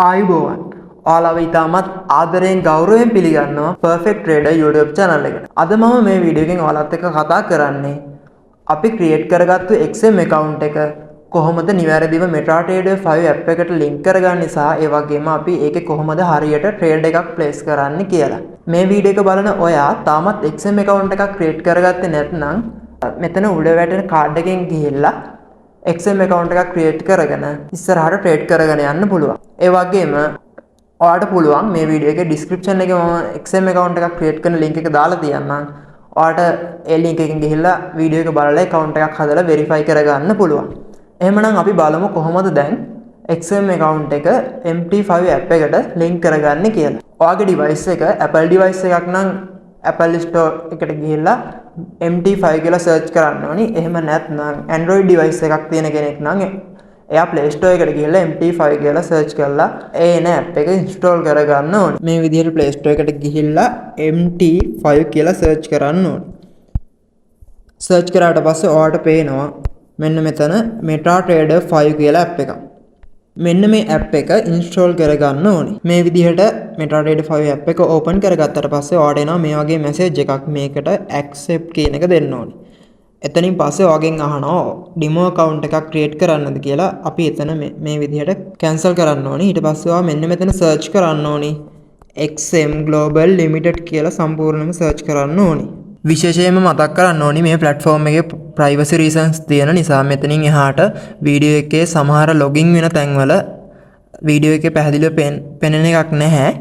ආයුබෝවන් ඔයාලව ඉතාමත් ආදරයෙන් ගෞරවයෙන් පිළිගන්නවා Perfect Trader YouTube channel එකට. අද මම මේ වීඩියෝ එකෙන් ඔයාලත් එක්ක කතා කරන්නේ අපි ක්‍රියේට් කරගත්තු XM account එක කොහොමද නිවැරදිව MetaTrader 5 app එකට link කරගන්නේ සහ ඒ වගේම අපි ඒකේ කොහොමද හරියට trade එකක් place කරන්නේ කියලා. මේ වීඩියෝ එක බලන ඔයා තාමත් XM account එකක් ක්‍රියේට් කරගත්තේ නැත්නම් මෙතන උඩ වැටෙන කාඩ් එකෙන් ගිහිල්ලා XM account එකක් create කරගෙන ඉස්සරහට trade කරගෙන යන්න පුළුවන්. ඒ වගේම ඔයාලට පුළුවන් මේ වීඩියෝ එකේ description එකේ මම XM account එකක් create කරන link එක දාලා තියන්නම්. ඔයාලට ඒ link එකෙන් ගිහිල්ලා වීඩියෝ එක බලලා account එකක් හදලා verify කරගන්න පුළුවන්. එහෙමනම් අපි බලමු කොහොමද දැන් XM account එක MT5 app එකට link කරගන්නේ කියලා. ඔයාගේ device එක Apple device එකක් නම් Apple Store එකට ගිහිල්ලා MT5 කියලා search කරන්න ඕනි. එහෙම නැත්නම් Android device එකක් තියෙන කෙනෙක් නම් එයා Play Store එකට ගිහිල්ලා MT5 කියලා search කරලා ඒ එන app එක install කරගන්න ඕනි. මේ විදිහට Play Store එකට ගිහිල්ලා MT5 කියලා search කරන්න ඕනි. search කරාට පස්සේ ඔයාලට පේනවා මෙන්න මෙතන MetaTrader 5 කියලා app එකක්. මෙන්න මේ app එක install කරගන්න ඕනි. මේ විදිහට MetaTrader 5 app එක open කරගත්තට පස්සේ ඔයාලට එනවා මේ වගේ message එකක්. මේකට accept කියන එක දෙන්න ඕනි. එතනින් පස්සේ ඔයාගෙන් අහනවා demo account එකක් create කරන්නද කියලා. අපි එතන මේ විදිහට cancel කරන්න ඕනි. ඊට පස්සේ ඔයා මෙන්න මෙතන search කරන්න ඕනි. XM Global Limited කියලා සම්පූර්ණයෙන්ම search කරන්න ඕනි. විශේෂයෙන්ම මතක් කරන්න ඕනි මේ platform එකේ privacy reasons තියෙන නිසා මෙතනින් එහාට වීඩියෝ එකේ සමහර login වෙන තැන්වල වීඩියෝ එකේ පැහැදිලිව පෙනෙන එකක් නැහැ.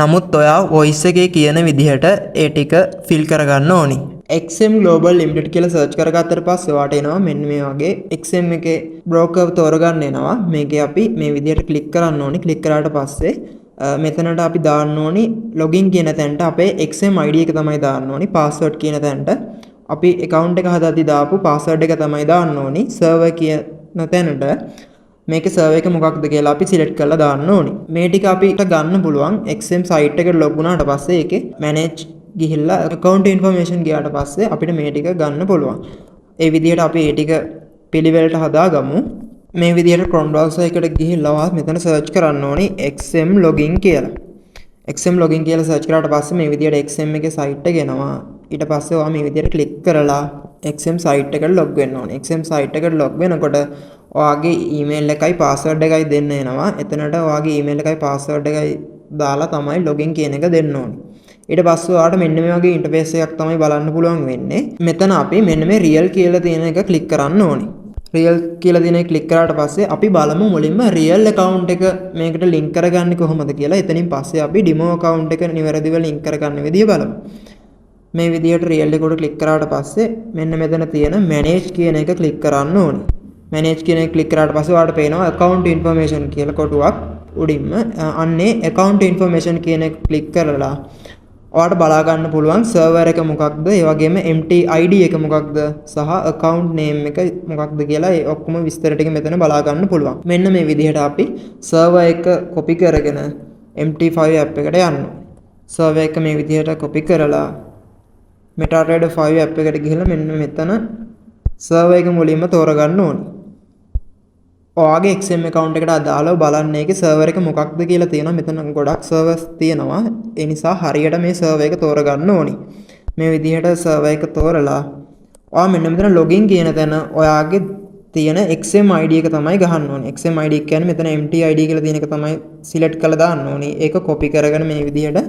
නමුත් ඔයා voice එකේ කියන විදිහට ඒ ටික fill කරගන්න ඕනි. XM Global Limited කියලා search කරගත්තට පස්සේ ඔයාට එනවා මෙන්න මේ වගේ XM එකේ broker තෝරගන්න එනවා. මේකේ අපි මේ විදිහට click කරන්න ඕනි. click කරාට පස්සේ මෙතනට අපි දාන්න ඕනි login කියන තැනට අපේ XM ID එක තමයි දාන්න ඕනි. password කියන තැනට අපි account එක හදද්දි දාපු password එක තමයි දාන්න ඕනි. server කියන තැනට මේකේ server එක මොකක්ද කියලා අපි select කරලා දාන්න ඕනි. මේ ටික අපිට ගන්න පුළුවන් XM site එකට log වුණාට පස්සේ ඒකේ manage ගිහිල්ලා account information ගියාට පස්සේ අපිට මේ ටික ගන්න පුළුවන්. ඒ විදිහට අපි මේ ටික පිළිවෙලට හදාගමු. මේ විදිහට Chrome browser එකට ගිහිල්ලා මෙතන search කරන්න ඕනි XM login කියලා. XM login කියලා search කරාට පස්සේ මේ විදිහට XM එකේ site එක එනවා. ඊට පස්සේ ඔයා මේ විදිහට click කරලා XM site එකට log වෙන්න ඕනේ. XM site එකට log වෙනකොට ඔයාගේ email එකයි password එකයි දෙන්න එනවා. එතනට ඔයාගේ email එකයි password එකයි දාලා තමයි login කියන එක දෙන්න ඕනේ. ඊට පස්සේ ඔයාලට මෙන්න මේ වගේ interface එකක් තමයි බලන්න පුළුවන් වෙන්නේ. මෙතන අපි මෙන්න මේ real කියලා තියෙන එක click කරන්න ඕනේ. real කියලා තියෙන එක click කරාට පස්සේ අපි බලමු මුලින්ම real account එක මේකට link කරගන්නේ කොහොමද කියලා. එතනින් පස්සේ අපි demo account එක නිවැරදිව link කරගන්න විදිය බලමු. මේ විදියට real එකට click කරාට පස්සේ මෙන්න මෙතන තියෙන manage කියන එක click කරන්න ඕනේ. manage කියන එක click කරාට පස්සේ ඔයාලට පේනවා account information කියලා කොටුවක් උඩින්ම. අන්නේ account information කියන එක click කරලා ඔයාලට බලා ගන්න පුළුවන් server එක මොකක්ද, ඒ වගේම MT ID එක මොකක්ද සහ account name එක මොකක්ද කියලා ඒ ඔක්කොම විස්තර ටික මෙතන බලා ගන්න පුළුවන්. මෙන්න මේ විදිහට අපි server එක copy කරගෙන MT5 app එකට යන්න. server එක මේ විදිහට copy කරලා MetaTrader 5 app එකට ගිහිල්ලා මෙන්න මෙතන server එක මුලින්ම තෝරගන්න ඕනේ. ඔයාගේ XM account එකට අදාළව බලන්න ඒකේ server එක මොකක්ද කියලා තියෙනවා. මෙතන ගොඩක් servers තියෙනවා. ඒ නිසා හරියට මේ server එක තෝරගන්න ඕනි. මේ විදිහට server එක තෝරලා ඔයා මෙන්න මෙතන login කියන තැන ඔයාගේ තියෙන XM ID එක තමයි ගහන්න ඕනේ. XM ID කියන්නේ මෙතන MT ID කියලා තියෙන එක තමයි select කරලා දාන්න ඕනේ. ඒක copy කරගෙන මේ විදිහට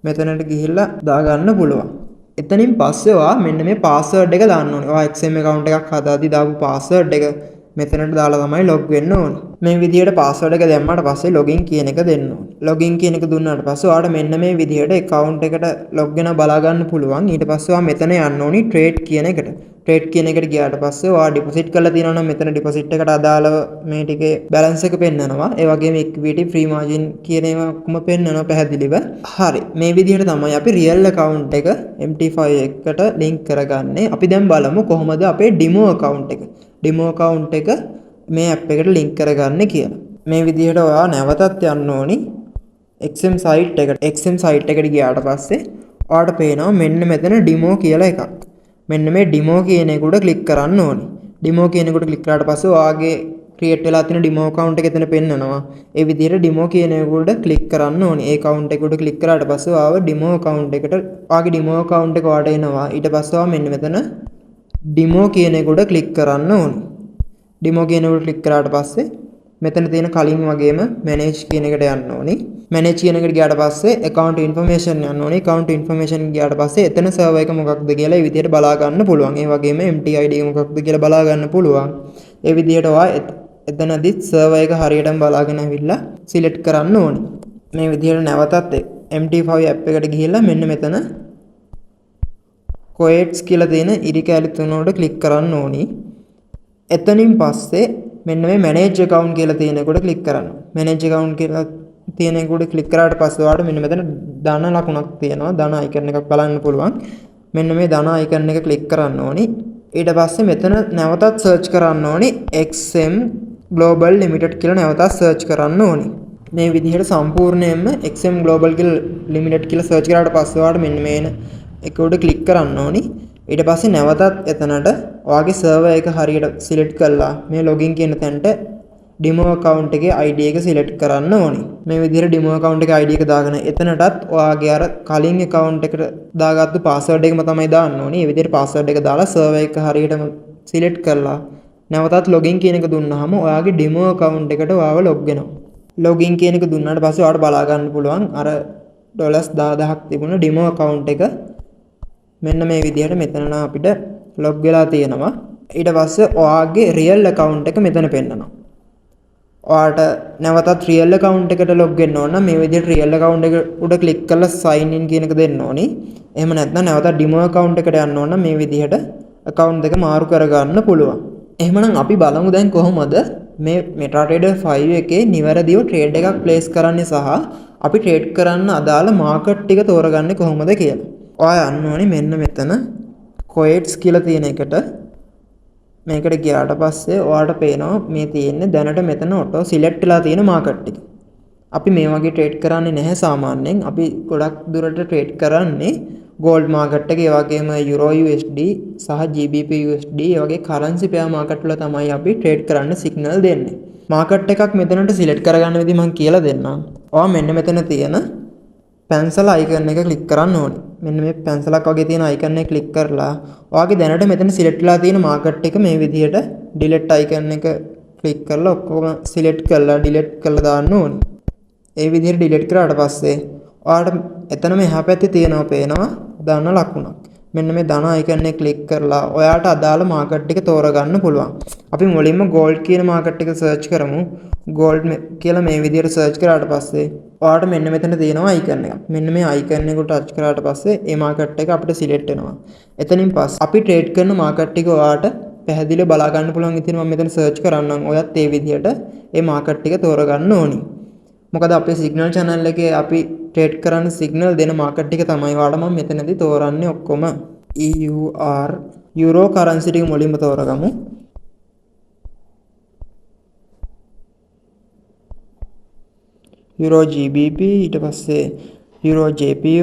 මෙතනට ගිහිල්ලා දාගන්න පුළුවන්. එතනින් පස්සේ ඔයා මෙන්න මේ password එක දාන්න ඕනේ. ඔයා XM account එකක් හදාදී දාපු password එක මෙතනට දාලා තමයි log වෙන්න ඕනේ. මේ විදිහට password එක දැම්මට පස්සේ login කියන එක දෙන්න ඕනේ. login කියන එක දුන්නාට පස්සේ ඔයාලට මෙන්න මේ විදිහට account එකට log වෙන බලා ගන්න පුළුවන්. ඊට පස්සේ ඔයා මෙතන යන්න ඕනි trade කියන එකට. trade කියන එකට ගියාට පස්සේ ඔයා deposit කරලා තියෙනවා නම් මෙතන deposit එකට අදාළව මේ ටිකේ balance එක පෙන්නනවා. ඒ වගේම equity free margin කියන ඒවා ඔක්කොම පෙන්නනවා පැහැදිලිව. හරි. මේ විදිහට තමයි අපි real account එක MT5 එකට link කරගන්නේ. අපි දැන් බලමු කොහොමද අපේ demo account එක demo account එක මේ app එකට link කරගන්නේ කියලා. මේ විදිහට ඔයා නැවතත් යන්න ඕනි XM site එකට. XM site එකට ගියාට පස්සේ ඔයාලට පේනවා මෙන්න මෙතන demo කියලා එකක්. මෙන්න මේ demo කියන එකට click කරන්න ඕනි. demo කියන එකට click කරාට පස්සේ ඔයාගේ ක්‍රියේට් වෙලා තියෙන ඩිමෝ account එක එතන පෙන්නනවා. ඒ විදිහට ඩිමෝ කියන එක උඩ ක්ලික් කරන්න ඕනේ. ඒ account එක උඩ ක්ලික් කරාට පස්සේ ආව ඩිමෝ account එකට ආගේ ඩිමෝ account එක වාට එනවා. ඊට පස්සේ ආව මෙන්න මෙතන ඩිමෝ කියන එක උඩ ක්ලික් කරන්න ඕනේ. ඩිමෝ කියන එක උඩ ක්ලික් කරාට පස්සේ මෙතන තියෙන කලින් වගේම manage කියන එකට යන්න ඕනේ. manage කියන එකට ගියාට පස්සේ account information යන්න ඕනේ. account information ගියාට පස්සේ එතන server එක මොකක්ද කියලා ඒ විදිහට බලා ගන්න පුළුවන්. ඒ වගේම MTID එක මොකක්ද කියලා බලා ගන්න පුළුවන්. ඒ විදිහට ඔයා එතනදි server එක හරියටම බලාගෙන ඇවිල්ලා select කරන්න ඕනේ. මේ විදිහට නැවතත් MT5 app එකට ගිහිල්ලා මෙන්න මෙතන coets කියලා තියෙන ඉරි කැලි තුන උඩ click කරන්න ඕනේ. එතනින් පස්සේ මෙන්න මේ manage account කියලා තියෙන එකට click කරන්න. manage account කියලා තියෙන එකට click කරාට පස්සේ ඔයාලට මෙන්න මෙතන ධන ලකුණක් තියෙනවා. ධන icon එකක් බලන්න පුළුවන්. මෙන්න මේ ධන icon එක click කරන්න ඕනි. ඊට පස්සේ මෙතන නැවතත් search කරන්න ඕනි XM Global Limited කියලා නැවතත් search කරන්න ඕනි. මේ විදිහට සම්පූර්ණයෙන්ම XM Global Limited කියලා search කරාට පස්සේ ඔයාලට මෙන්න මේන එක උඩ click කරන්න ඕනි. ඊට පස්සේ නැවතත් එතනට ඔයාගේ server එක හරියට select කරලා මේ login කියන තැනට demo account එකේ ID එක select කරන්න ඕනි. මේ විදිහට demo account එකේ ID එක දාගෙන එතනටත් ඔයාගේ අර කලින් account එකට දාගත්තු password එකම තමයි දාන්න ඕනි. මේ විදිහට password එක දාලා server එක හරියටම select කරලා නැවතත් login කියන එක දුන්නාම ඔයාගේ demo account එකට ඔයාව log වෙනවා. login කියන එක දුන්නාට පස්සේ ඔයාලට බලා ගන්න පුළුවන් අර $10000ක් තිබුණ demo account එක මෙන්න මේ විදිහට මෙතන අපිට log වෙලා තියෙනවා. ඊට පස්සේ ඔයාගේ real account එක මෙතන පෙන්නනවා. ඔයාට නැවතත් real account එකට log වෙන්න ඕන නම් මේ විදිහට real account එක උඩ click කරලා sign in කියන එක දෙන්න ඕනි. එහෙම නැත්නම් නැවතත් demo account එකට යන්න ඕන නම් මේ විදිහට account එක මාරු කරගන්න පුළුවන්. එහෙමනම් අපි බලමු දැන් කොහොමද මේ MetaTrader 5 එකේ නිවැරදිව trade එකක් place කරන්නේ සහ අපි trade කරන්න අදාළ market ටික තෝරගන්නේ කොහොමද කියලා. ඔයා යන්න ඕනි මෙන්න මෙතන coets කියලා තියෙන එකට. මේකට ගියාට පස්සේ ඔයාට පේනවා මේ තියෙන්නේ දැනට මෙතන auto select වෙලා තියෙන market ටික. අපි මේ වගේ trade කරන්නේ නැහැ සාමාන්‍යයෙන්. අපි ගොඩක් දුරට trade කරන්නේ gold market එකේ, ඒ වගේම euro USD සහ GBP USD ඒ වගේ currency pair market වල තමයි අපි trade කරන්න signal දෙන්නේ. market එකක් මෙතනට select කරගන්න විදිහ මම කියලා දෙන්නම්. ඔයා මෙන්න මෙතන තියෙන pencil icon එක click කරන්න ඕනේ. මෙන්න මේ pencil එකක් වගේ තියෙන icon එක click කරලා ඔයාගේ දැනට මෙතන select වෙලා තියෙන market එක මේ විදිහට delete icon එක click කරලා ඔක්කොම select කරලා delete කරලා දාන්න ඕනේ. ඒ විදිහට delete කරාට පස්සේ ඔයාට එතන මෙහා පැත්තේ තියෙනවා පේනවා ධන ලකුණක්. මෙන්න මේ ධන icon එක click කරලා ඔයාට අදාළ market එක තෝරගන්න පුළුවන්. අපි මුලින්ම gold කියන market එක search කරමු. gold කියලා මේ විදිහට search කරාට පස්සේ ඔයාට මෙන්න මෙතන තියෙනවා icon එකක්. මෙන්න මේ icon එකට touch කරාට පස්සේ මේ market එක අපිට select වෙනවා. එතනින් පස්සේ අපි trade කරන market ටික ඔයාට පැහැදිලිව බලා ගන්න පුළුවන්. ඉතින් මම මෙතන search කරන්නම්. ඔයත් මේ විදිහට මේ market ටික තෝරගන්න ඕනි. මොකද අපේ signal channel එකේ අපි trade කරන්න signal දෙන market ටික තමයි ඔයාලා මම මෙතනදී තෝරන්නේ ඔක්කොම. EUR euro currency ටික මුලින්ම තෝරගමු. euro GBP ඊට පස්සේ euro JPY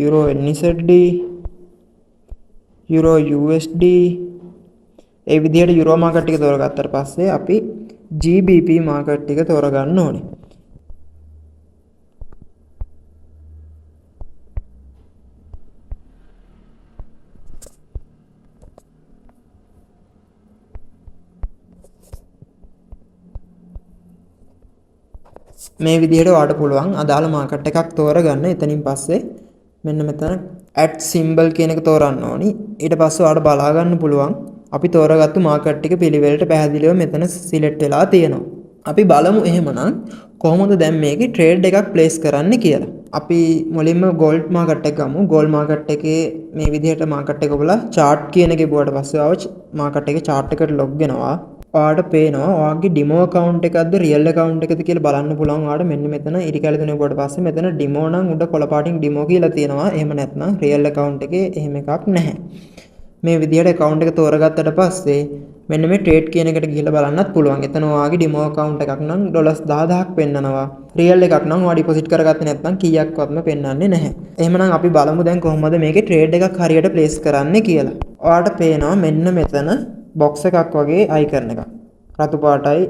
euro NZD euro USD ඒ විදිහට euro market ටික තෝරගත්තාට පස්සේ අපි GBP market ටික තෝරගන්න ඕනේ. මේ විදිහට ඔයාලට පුළුවන් අදාළ මාකට් එකක් තෝරගන්න. එතනින් පස්සේ මෙන්න මෙතන add symbol කියන එක තෝරන්න ඕනි. ඊට පස්සේ ඔයාලට බලා ගන්න පුළුවන් අපි තෝරගත්තු මාකට් ටික පිළිවෙලට පැහැදිලිව මෙතන select වෙලා තියෙනවා. අපි බලමු එහෙමනම් කොහොමද දැන් මේකේ trade එකක් place කරන්න කියලා. අපි මුලින්ම gold market එක ගමු. gold market එකේ මේ විදිහට market එක ඔබලා chart කියන එක ගිහුවට පස්සේ ආව market එකේ chart එකට log වෙනවා. ඔයාලට පේනවා ඔයාගේ demo account එකක්ද real account එකද කියලා බලන්න පුළුවන්. ඔයාලට මෙන්න මෙතන ඉරි කැලේ තුනේ ගිහුවට පස්සේ මෙතන demo නම් උඩ කොළ පාටින් demo කියලා තියෙනවා. එහෙම නැත්නම් real account එකේ එහෙම එකක් නැහැ. මේ විදිහට account එක තෝරගත්තට පස්සේ මෙන්න මේ trade කියන එකට ගිහලා බලන්නත් පුළුවන්. එතන ඔයාගේ demo account එකක් නම් $10000ක් පෙන්නනවා. real එකක් නම් ඔයා deposit කරගත්තේ නැත්නම් කීයක්වත්ම පෙන්වන්නේ නැහැ. එහෙමනම් අපි බලමු දැන් කොහොමද මේකේ trade එකක් හරියට place කරන්නේ කියලා. ඔයාලට පේනවා මෙන්න මෙතන box එකක් වගේ icon එකක්. රතු පාටයි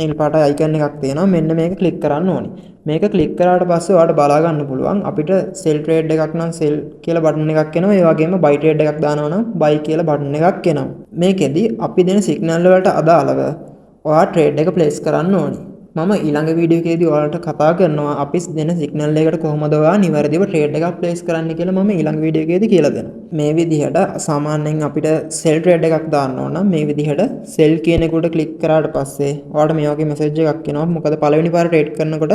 නිල් පාටයි අයිකන් එකක් තියෙනවා. මෙන්න මේක ක්ලික් කරන්න ඕනේ. මේක ක්ලික් කරාට පස්සේ ඔයාලට බලා ගන්න පුළුවන් අපිට සෙල් ට්‍රේඩ් එකක් නම් සෙල් කියලා බටන් එකක් එනවා. ඒ වගේම බයි ට්‍රේඩ් එකක් දානවා නම් බයි කියලා බටන් එකක් එනවා. මේකෙදි අපි දෙන සිග්නල් වලට අදාළව ඔයා ට්‍රේඩ් එක ප්ලේස් කරන්න ඕනේ. මම ඊළඟ වීඩියෝ එකේදී ඔයාලට කතා කරනවා අපි දෙන සිග්නල් එකකට කොහොමද ඔයා නිවැරදිව ට්‍රේඩ් එකක් ප්ලේස් කරන්න කියලා මම ඊළඟ වීඩියෝ එකේදී කියලා දෙනවා. මේ විදිහට සාමාන්‍යයෙන් අපිට සෙල් ට්‍රේඩ් එකක් දාන්න ඕන නම් මේ විදිහට සෙල් කියන එකට ක්ලික් කරාට පස්සේ ඔයාලට මේ වගේ මැසේජ් එකක් එනවා. මොකද පළවෙනි පාර ට්‍රේඩ් කරනකොට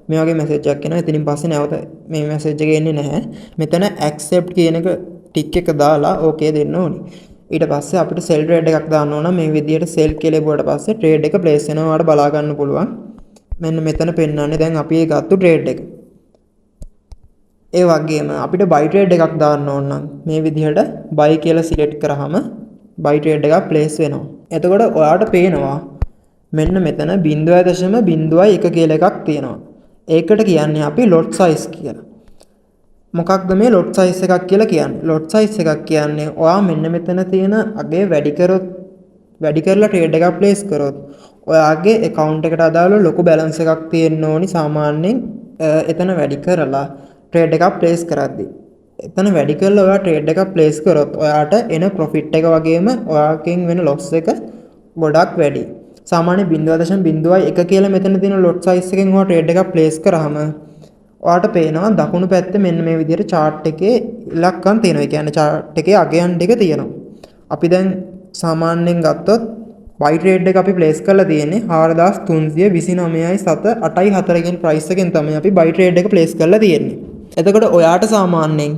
මේ වගේ මැසේජ් එකක් එනවා. ඉතින් පස්සේ නැවත මේ මැසේජ් එක එන්නේ නැහැ. මෙතන accept කියන එක ටික් එක දාලා ඕකේ දෙන්න ඕනේ. ඊට පස්සේ අපිට සෙල් ට්‍රේඩ් එකක් දාන්න ඕන. මේ විදිහට සෙල් කියලා ලැබුවට පස්සේ ට්‍රේඩ් එක ප්ලේස් වෙනවා. ඔයාලට බලා ගන්න පුළුවන්. මෙන්න මෙතන පෙන්නන්නේ දැන් අපි ඒ ගත්තු ට්‍රේඩ් එක. ඒ වගේම අපිට බයි ට්‍රේඩ් එකක් දාන්න ඕන නම් මේ විදිහට බයි කියලා සිලෙක්ට් කරාම බයි ට්‍රේඩ් එකක් ප්ලේස් වෙනවා. එතකොට ඔයාලට පේනවා මෙන්න මෙතන 0.01 කියලා එකක් තියෙනවා. ඒකට කියන්නේ අපි lot size කියලා. මොකක්ද මේ lot size එකක් කියලා කියන්නේ? lot size එකක් කියන්නේ ඔයා මෙන්න මෙතන තියෙන අගේ වැඩි කරලා ට්‍රේඩ් එකක් ප්ලේස් කරොත් ඔයාගේ account එකට අදාළ ලොකු balance එකක් තියෙන්න ඕනි සාමාන්‍යයෙන් එතන වැඩි කරලා ට්‍රේඩ් එකක් ප්ලේස් කරද්දී. එතන වැඩි කරලා ඔයා ට්‍රේඩ් එකක් ප්ලේස් කරොත් ඔයාට එන profit එක වගේම ඔයාගෙන් වෙන loss එක ගොඩක් වැඩි. සාමාන්‍ය 0.01 කියලා මෙතන තියෙන lot size එකෙන් ඔයා ට්‍රේඩ් එකක් ප්ලේස් කරාම ඔයාට පේනවා දකුණු පැත්තේ මෙන්න මේ විදිහට chart එකේ ඉලක්කම් තියෙනවා. ඒ කියන්නේ chart එකේ අගයන් ටික තියෙනවා. අපි දැන් සාමාන්‍යයෙන් ගත්තොත් buy trade එක අපි place කරලා තියෙන්නේ 4329.784 කියන price එකෙන් තමයි අපි buy trade එක place කරලා තියෙන්නේ. එතකොට ඔයාට සාමාන්‍යයෙන්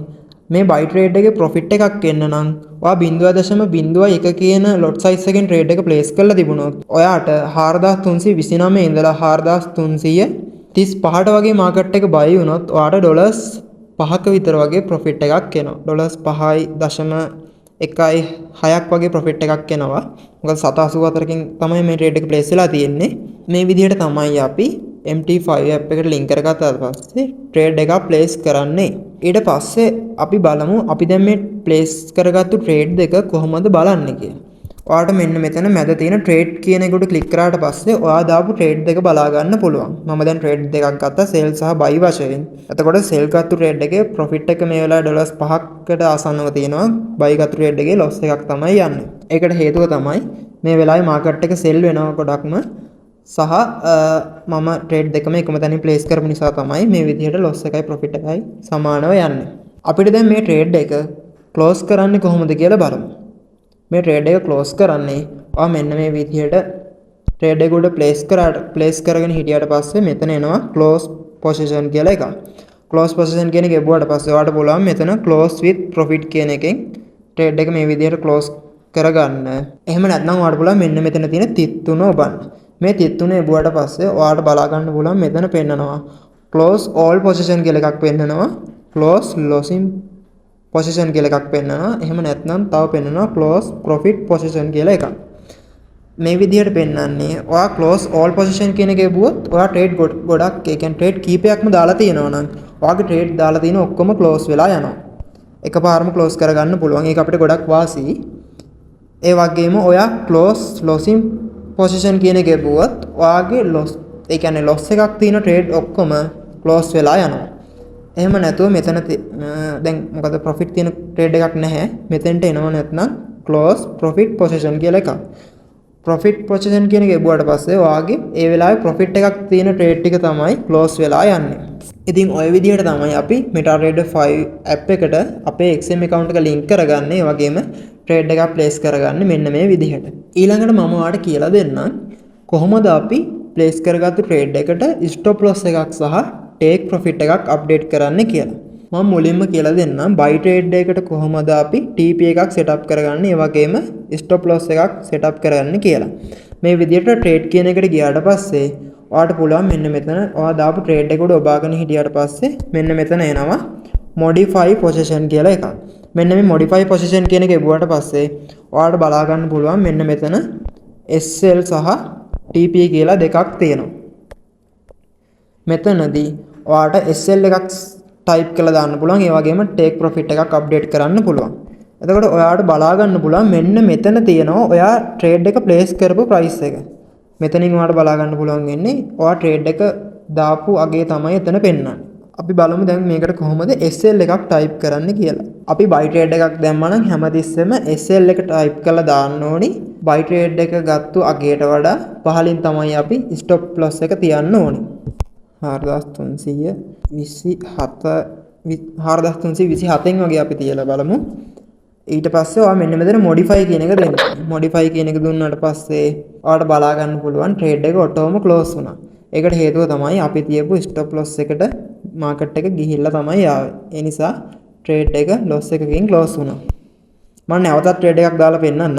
මේ buy trade එකේ profit එකක් එන්න නම් ඔයා 0.01 කියන lot size එකෙන් trade එක place කරලා තිබුණොත් ඔයාට 4329 ඉඳලා 4335ට වගේ market එක buy වුණොත් ඔයාට ඩොලර්ස් 5ක විතර වගේ profit එකක් එනවා. ඩොලර්ස් 5.1/6ක් වගේ profit එකක් එනවා. මොකද 784කින් තමයි මේ trade එක place වෙලා තියෙන්නේ. මේ විදිහට තමයි අපි MT5 app එකට link කරගත්තාට පස්සේ trade එකක් place කරන්නේ. ඊට පස්සේ අපි බලමු අපි දැන් මේ place කරගත්තු trade දෙක කොහොමද බලන්නේ කියලා. ඔයාට මෙන්න මෙතන මැද තියෙන trade කියන එකට click කරාට පස්සේ ඔයා දාපු trade දෙක බලා ගන්න පුළුවන්. මම දැන් trade දෙකක් ගත්තා sell සහ buy වශයෙන්. එතකොට sell ගත්තු trade එකේ profit එක මේ වෙලාවේ ඩොලර්ස් 5කට ආසන්නව තියෙනවා. buy ගත්තු trade එකේ loss එකක් තමයි යන්නේ. ඒකට හේතුව තමයි මේ වෙලාවේ market එක sell වෙනවා ගොඩක්ම සහ මම trade දෙකම එකම තැනින් place කරපු නිසා තමයි මේ විදිහට loss එකයි profit එකයි සමානව යන්නේ. අපිට දැන් මේ trade එක close කරන්නේ කොහොමද කියලා බලමු. මේ trade එක close කරන්නේ ඔයා මෙන්න මේ විදිහට trade එක උඩ place කරගෙන හිටියට පස්සේ මෙතන එනවා close position කියලා එකක්. close position කියන එක එබුවාට පස්සේ ඔයාලට පුළුවන් මෙතන close with profit කියන එකෙන් trade එක මේ විදිහට close කරගන්න. එහෙම නැත්නම් ඔයාලට පුළුවන් මෙන්න මෙතන තියෙන තිත් තුන ඔබන්න. මේ තිත් තුන එබුවාට පස්සේ ඔයාලට බලා ගන්න පුළුවන් මෙතන පෙන්නනවා close all position කියලා එකක් පෙන්නනවා. close losing position කියලා එකක් පෙන්නනවා. එහෙම නැත්නම් තව පෙන්නනවා close profit position කියලා එකක්. මේ විදිහට පෙන්නන්නේ ඔයා close all position කියන එක ගියොත් ඔයා trade ගොඩක් ඒ කියන්නේ trade කීපයක්ම දාලා තියෙනවා නම් ඔයාගේ trade දාලා තියෙන ඔක්කොම close වෙලා යනවා. එකපාරම close කරගන්න පුළුවන්. ඒක අපිට ගොඩක් වාසි. ඒ වගේම ඔයා close losing position කියන එක ගියොත් ඔයාගේ loss ඒ කියන්නේ loss එකක් තියෙන trade ඔක්කොම close වෙලා යනවා. එහෙම නැතුව මෙතන දැන් මොකද profit තියෙන trade එකක් නැහැ. මෙතෙන්ට එනව නැත්නම් close profit position කියලා එකක්. profit position කියන එක එබුවාට පස්සේ ඔයාගේ ඒ වෙලාවේ profit එකක් තියෙන trade ටික තමයි close වෙලා යන්නේ. ඉතින් ওই විදිහට තමයි අපි MetaTrader 5 app එකට අපේ XM account එක link කරගන්නේ. ඒ වගේම trade එකක් place කරගන්නේ මෙන්න මේ විදිහට. ඊළඟට මම ඔයාලට කියලා දෙන්නම් කොහොමද අපි place කරගත්තු trade එකට stop loss එකක් සහ take profit එකක් update කරන්න කියලා. මම මුලින්ම කියලා දෙන්නම් buy trade එකකට කොහොමද අපි TP එකක් setup කරගන්නේ ඒ වගේම stop loss එකක් setup කරගන්න කියලා. මේ විදිහට trade කියන එකට ගියාට පස්සේ ඔයාලට පුළුවන් මෙන්න මෙතන ඔයා දාපු trade එක උඩ ඔබාගෙන හිටියාට පස්සේ මෙන්න මෙතන එනවා modify position කියලා එකක්. මෙන්න මේ modify position කියන එක එබුවාට පස්සේ ඔයාලට බලා ගන්න පුළුවන් මෙන්න මෙතන SL සහ TP කියලා දෙකක් තියෙනවා. මෙතනදී ඔයාලට SL එකක් type කරලා දාන්න පුළුවන්. ඒ වගේම take profit එකක් update කරන්න පුළුවන්. එතකොට ඔයාලට බලා ගන්න පුළුවන් මෙන්න මෙතන තියෙනවා ඔයා trade එක place කරපු price එක. මෙතනින් ඔයාලට බලා ගන්න පුළුවන් වෙන්නේ ඔයා ට්‍රේඩ් එක දාපු අගේ තමයි එතන පෙන්වන්නේ. අපි බලමු දැන් මේකට කොහොමද SL එකක් ටයිප් කරන්න කියලා. අපි buy trade එකක් දැම්මා නම් හැමතිස්සෙම SL එක ටයිප් කරලා දාන්න ඕනි. buy trade එක ගත්තු අගයට වඩා පහලින් තමයි අපි stop loss එක තියන්න ඕනි. 4327න් වගේ අපි තියලා බලමු. ඊට පස්සේ ඔයා මෙන්න මෙතන modify කියන එක දෙන්න. modify කියන එක දුන්නාට පස්සේ ඔයාලට බලා ගන්න පුළුවන් trade එක ඔටෝම close වුණා. ඒකට හේතුව තමයි අපි තියපු stop loss එකට market එක ගිහිල්ලා තමයි ආවේ. ඒ නිසා trade එක loss එකකින් close වුණා. මම නැවතත් trade එකක් දාලා පෙන්නන්නම්.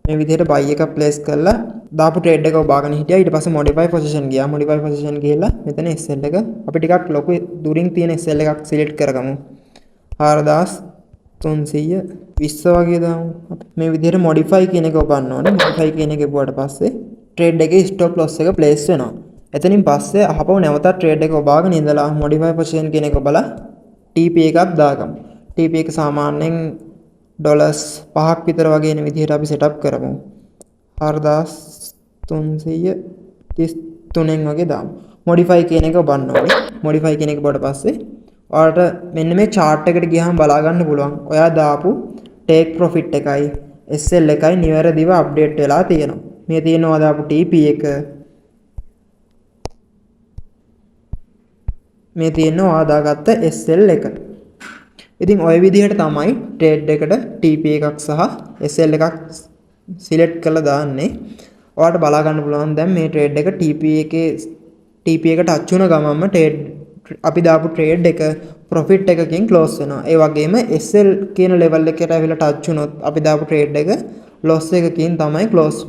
මේ විදිහට buy එක place කරලා දාපු trade එක ඔබාගෙන හිටියා. ඊට පස්සේ modify position ගියා. modify position ගිහලා මෙතන SL එක අපි ටිකක් ලොකු දුරින් තියෙන SL එකක් select කරගමු. 4320 වගේ දාමු. මේ විදිහට modify කියන එක ඔබන්න ඕනේ. modify කියන එක ගිහුවාට පස්සේ trade එකේ stop loss එක place වෙනවා. එතනින් පස්සේ අහපව නැවතත් trade එක ඔබාගෙන ඉඳලා modify position කියන එක ඔබලා TP එකක් දාගමු. TP එක සාමාන්‍යයෙන් $5ක් විතර වගේ එන විදිහට අපි setup කරමු. 4333න් වගේ දාමු. modify කියන එක ඔබන්න ඕනේ. modify කියන එක බවට පස්සේ ඔයාලට මෙන්න මේ chart එකට ගියාම බලා ගන්න පුළුවන්. ඔයා දාපු take profit එකයි SL එකයි නිවැරදිව update වෙලා තියෙනවා. මේ තියෙනවා දාපු TP එක. මේ තියෙනවා ඔයා දාගත්ත SL එක. ඉතින් ওই විදිහට තමයි trade එකට TP එකක් සහ SL එකක් select කරලා දාන්නේ. ඔයාලට බලා ගන්න පුළුවන් දැන් මේ trade එක TP එක touch වුණ ගමන්ම අපි දාපු trade එක profit එකකින් close වෙනවා. ඒ වගේම SL කියන level එකට ඇවිල්ලා touch වුණොත් අපි දාපු trade එක loss එකකින් තමයි close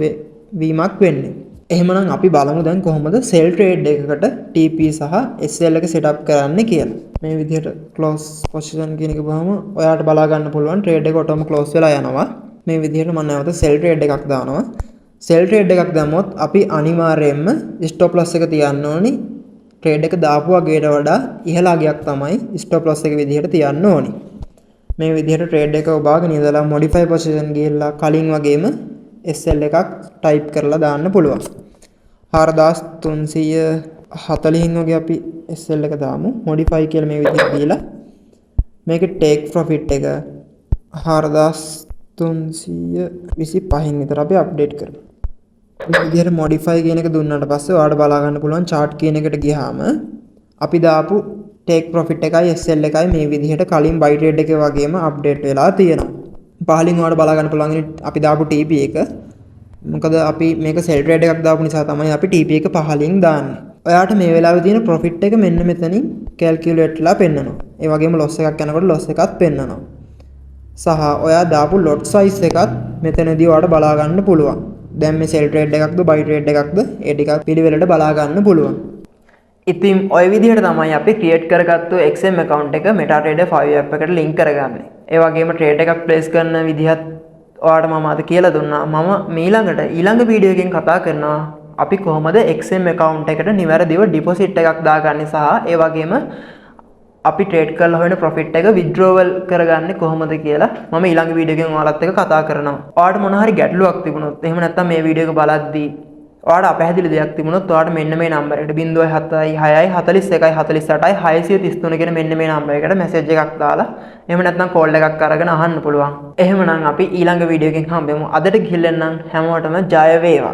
වීමක් වෙන්නේ. එහෙමනම් අපි බලමු දැන් කොහොමද sell trade එකකට TP සහ SL එක setup කරන්න කියලා. මේ විදිහට close position කියන එක බහම ඔයාලට බලා ගන්න පුළුවන් trade එක ඔටෝම close වෙලා යනවා. මේ විදිහට මම නැවත sell trade එකක් දානවා. sell trade එකක් දැම්මොත් අපි අනිවාර්යයෙන්ම stop loss එක තියන්න ඕනි. trade එක දාපු අගයට වඩා ඉහළ අගයක් තමයි stop loss එක විදිහට තියන්න ඕනි. මේ විදිහට trade එක ඔබාගෙන ඉඳලා modify position ගිහලා කලින් වගේම SL එකක් type කරලා දාන්න පුළුවන්. 4340න් වගේ අපි SL එක දාමු. modify කියලා මේ විදිහට දීලා මේකේ take profit එක 4325න් විතර අපි අප්ඩේට් කරමු. මේ විදිහට modify කියන එක දුන්නාට පස්සේ ඔයාලට බලා ගන්න පුළුවන් chart කියන එකට ගියාම අපි දාපු take profit එකයි SL එකයි මේ විදිහට කලින් buy trade එකේ වගේම අප්ඩේට් වෙලා තියෙනවා. පහලින් ඔයාලට බලා ගන්න පුළුවන් අපි දාපු TP එක. මොකද අපි මේක sell trade එකක් දාපු නිසා තමයි අපි TP එක පහලින් දාන්නේ. ඔයාට මේ වෙලාවේ තියෙන profit එක මෙන්න මෙතනින් calculate ලා පෙන්නනවා. ඒ වගේම loss එකක් යනකොට loss එකත් පෙන්නනවා. සහ ඔයා දාපු lot size එකත් මෙතනදී ඔයාලට බලා ගන්න පුළුවන්. දැන් මේ sell trade එකක්ද buy trade එකක්ද ඒ ටිකක් පිළිවෙලට බලා ගන්න පුළුවන්. ඉතින් ওই විදිහට තමයි අපි create කරගත්තු XM account එක MetaTrader 5 app එකට link කරගන්නේ. ඒ වගේම trade එකක් place කරන විදිහත් ඔයාලට මම අද කියලා දුන්නා. මම ඊළඟ වීඩියෝ එකකින් කතා කරනවා අපි කොහොමද XM account එකට නිවැරදිව deposit එකක් දාගන්නේ සහ ඒ වගේම අපි trade කරලා හොයන profit එක withdrawal කරගන්නේ කොහොමද කියලා මම ඊළඟ වීඩියෝ එකෙන් ඔයාලත් එක්ක කතා කරනවා. ඔයාලට මොන හරි ගැටලුවක් තිබුණොත් එහෙම නැත්නම් මේ වීඩියෝ එක බලද්දී ඔයාලට අපැහැදිලි දෙයක් තිබුණොත් ඔයාලට මෙන්න මේ නම්බර් එකට 076 41 48 633 කියන මෙන්න මේ නම්බර් එකට මැසේජ් එකක් දාලා එහෙම නැත්නම් කෝල් එකක් අරගෙන අහන්න පුළුවන්. එහෙමනම් අපි ඊළඟ වීඩියෝ එකකින් හම්බෙමු. අදට ගිහින් හැමෝටම ජය වේවා.